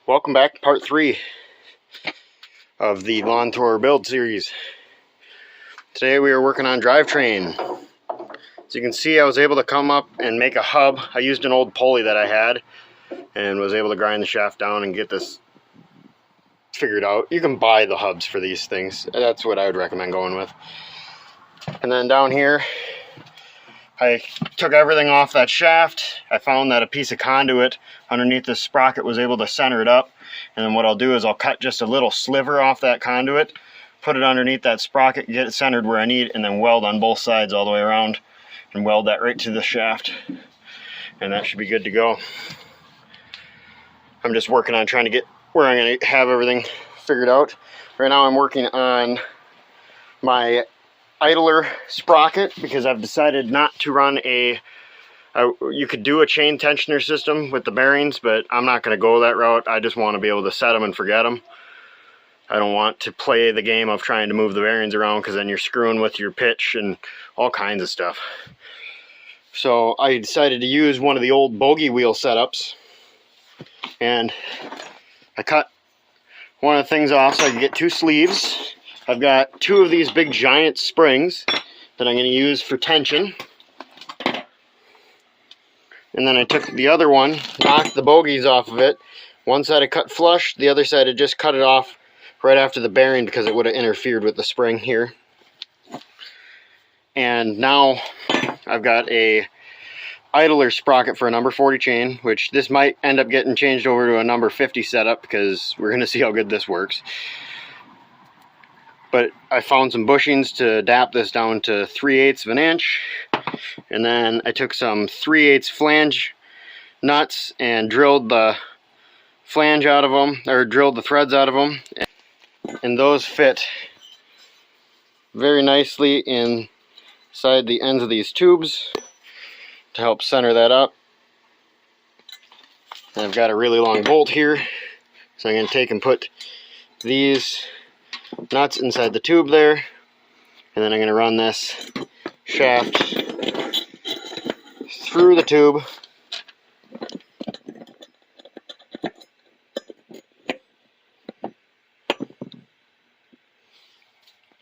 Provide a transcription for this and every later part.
Welcome back to part 3 of the lawn thrower build series. Today we are working on Drivetrain. As you can see, I was able to come up and make a hub. I used an old pulley that I had and was able to grind the shaft down and get this figured out. You can buy the hubs for these things. That's what I would recommend going with. And then down here, I took everything off that shaft. I found that a piece of conduit underneath the sprocket was able to center it up. And then what I'll do is I'll cut just a little sliver off that conduit, put it underneath that sprocket, get it centered where I need, and then weld on both sides all the way around and weld that right to the shaft. And that should be good to go. I'm just working on trying to get where I'm going to have everything figured out. Right now I'm working on my idler sprocket because I've decided not to run you could do a chain tensioner system with the bearings, but I'm not going to go that route. I just want to be able to set them and forget them. I don't want to play the game of trying to move the bearings around, because then you're screwing with your pitch and all kinds of stuff. So I decided to use one of the old bogey wheel setups, and I cut one of the things off so I can get 2 sleeves. I've got 2 of these big giant springs that I'm going to use for tension. And then I took the other one, knocked the bogies off of it. One side I cut flush, the other side I just cut it off right after the bearing because it would have interfered with the spring here. And now I've got a idler sprocket for a number 40 chain, which this might end up getting changed over to a number 50 setup because we're going to see how good this works. But I found some bushings to adapt this down to 3/8 of an inch. And then I took some 3/8 flange nuts and drilled the flange out of them, or drilled the threads out of them. And those fit very nicely inside the ends of these tubes to help center that up. And I've got a really long bolt here, so I'm going to take and put these nuts inside the tube there, and then I'm going to run this shaft through the tube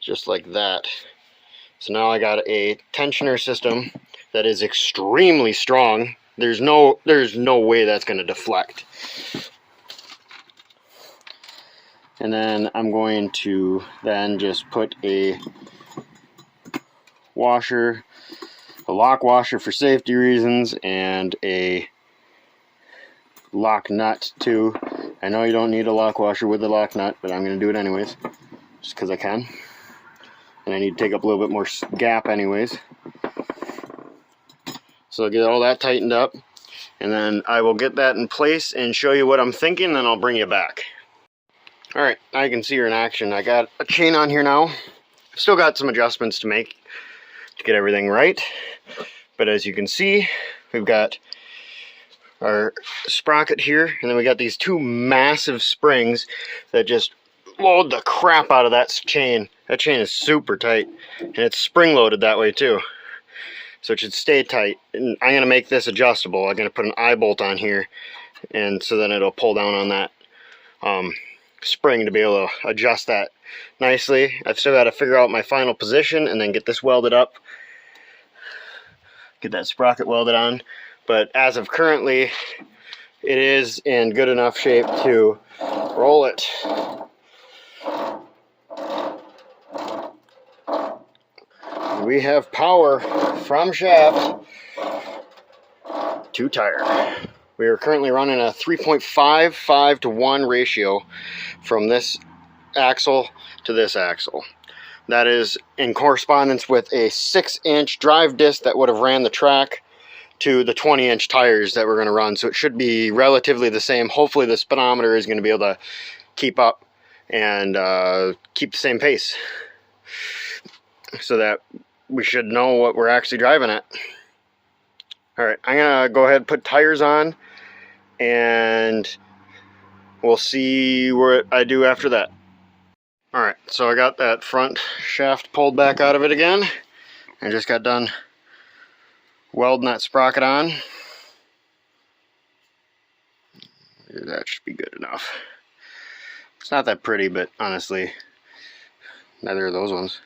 just like that. So now I got a tensioner system that is extremely strong. There's no way that's going to deflect. And then I'm going to then just put a washer, a lock washer for safety reasons, and a lock nut too. I know you don't need a lock washer with a lock nut, but I'm going to do it anyways, just because I can. And I need to take up a little bit more gap anyways. So I'll get all that tightened up, and then I will get that in place and show you what I'm thinking, then I'll bring you back. Alright, now you can see her in action. I got a chain on here now. I've still got some adjustments to make to get everything right. But as you can see, we've got our sprocket here, and then we got these 2 massive springs that just load the crap out of that chain. That chain is super tight, and it's spring loaded that way too. So it should stay tight. And I'm going to make this adjustable. I'm going to put an eye bolt on here, and so then it'll pull down on that spring to be able to adjust that nicely. I've still got to figure out my final position and then get this welded up, get that sprocket welded on. But as of currently, it is in good enough shape to roll it. We have power from shaft to tire. We are currently running a 3.55 to 1 ratio from this axle to this axle. That is in correspondence with a 6-inch drive disc that would have ran the track to the 20-inch tires that we're going to run. So it should be relatively the same. Hopefully the speedometer is going to be able to keep up and keep the same pace, so that we should know what we're actually driving at. Alright, I'm going to go ahead and put tires on, and we'll see what I do after that. Alright, so I got that front shaft pulled back out of it again. I just got done welding that sprocket on. That should be good enough. It's not that pretty, but honestly, neither are those ones.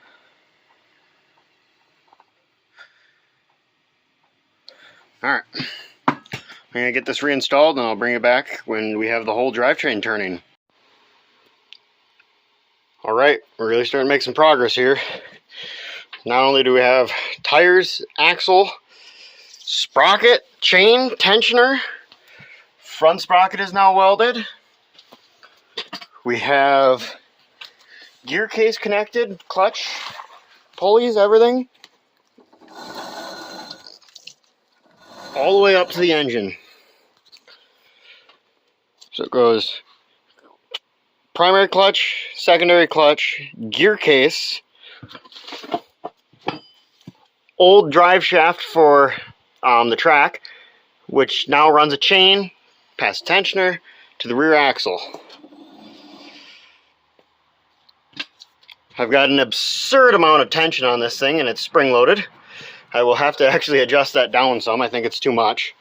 Alright, I'm going to get this reinstalled and I'll bring it back when we have the whole drivetrain turning. Alright, we're really starting to make some progress here. Not only do we have tires, axle, sprocket, chain, tensioner, front sprocket is now welded. We have gear case connected, clutch, pulleys, everything. All the way up to the engine. So it goes primary clutch, secondary clutch, gear case, old drive shaft for the track, which now runs a chain past tensioner to the rear axle. I've got an absurd amount of tension on this thing and it's spring loaded. I will have to actually adjust that down some. I think it's too much,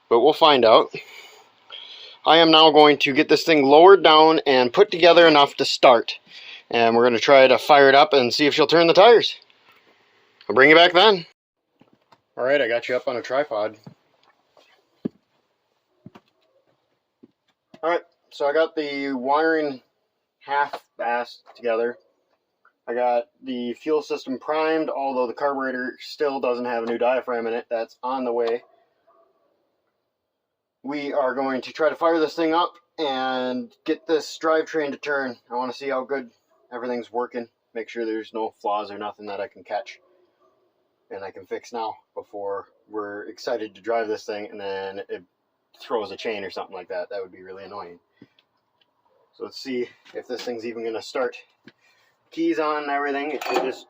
but we'll find out. I am now going to get this thing lowered down and put together enough to start. And we're going to try to fire it up and see if she'll turn the tires. I'll bring you back then. Alright, I got you up on a tripod. Alright, so I got the wiring half-assed together. I got the fuel system primed, although the carburetor still doesn't have a new diaphragm in it. That's on the way. We are going to try to fire this thing up and get this drivetrain to turn. I want to see how good everything's working. Make sure there's no flaws or nothing that I can catch and I can fix now before we're excited to drive this thing and then it throws a chain or something like that. That would be really annoying. So let's see if this thing's even going to start. Keys on and everything. It should just